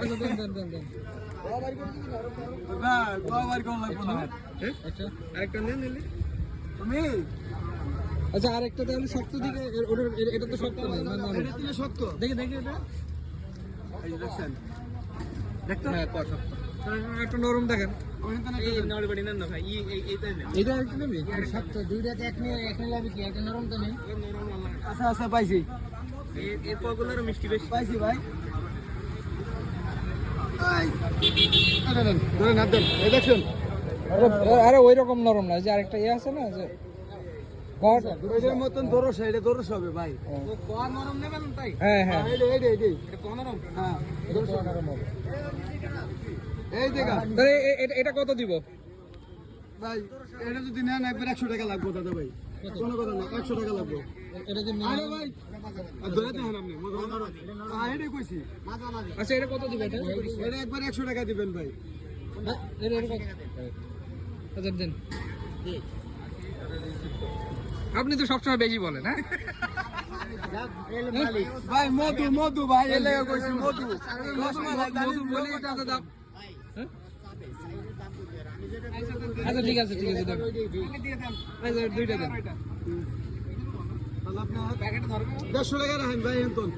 আচ্ছা দেন দেন দেন দেন না গোয়াবার কোন লাগবে না আচ্ছা আরেকটা নেন নিলে তুমি আচ্ছা আরেকটা তাহলে শক্ত দিকে এটা তো শক্ত না না এটা দিলে শক্ত দেখি দেখি এটা এই দেখছেন দেখতে হ্যাঁ কত শক্ত একটু নরম দেখেন এই নড়বড়ি নেন না ভাই এইটাই নেন এটা একটু নেবি শক্ত দুইটাতে এক নিয়ে লাগবে কি একটা নরম তো নেই আচ্ছা আচ্ছা পাইছি এর পগুলোরও মিষ্টি বেশি পাইছি ভাই আরে নেন ধরে না দেন এই দেখছেন আরে ওই রকম নরম না যে আরেকটা ইয়ে আছে না যে গড় এটার মতন দরস এটা দরস হবে ভাই কোয়া নরম নেবেন তাই হ্যাঁ হ্যাঁ এইটা এটা কোয়া নরম হ্যাঁ দরস নরম হবে এই দেখা তাহলে এটা কত দিব ভাই এটা যদি নেন একবার 100 টাকা লাগবে দাদা ভাই কোনো কথা না 100 টাকা লাগবে এটা যে আরে ভাই আর ধরে দেন আপনি এটাই কইছি আচ্ছা এটা কত দিবে এটা এটা একবার 100 টাকা দিবেন ভাই এটা কত আচ্ছা দেন আপনি তো সবসময় বেশি বলেন হ্যাঁ ভাই মধু মধু ভাই এলে কইছি মধু মধু বলে এটা তো দাম হ্যাঁ? আচ্ছা ঠিক আছে দেন আচ্ছা দুইটা দেন তাহলে আপনার 150 টাকা রাখেন ভাই এখন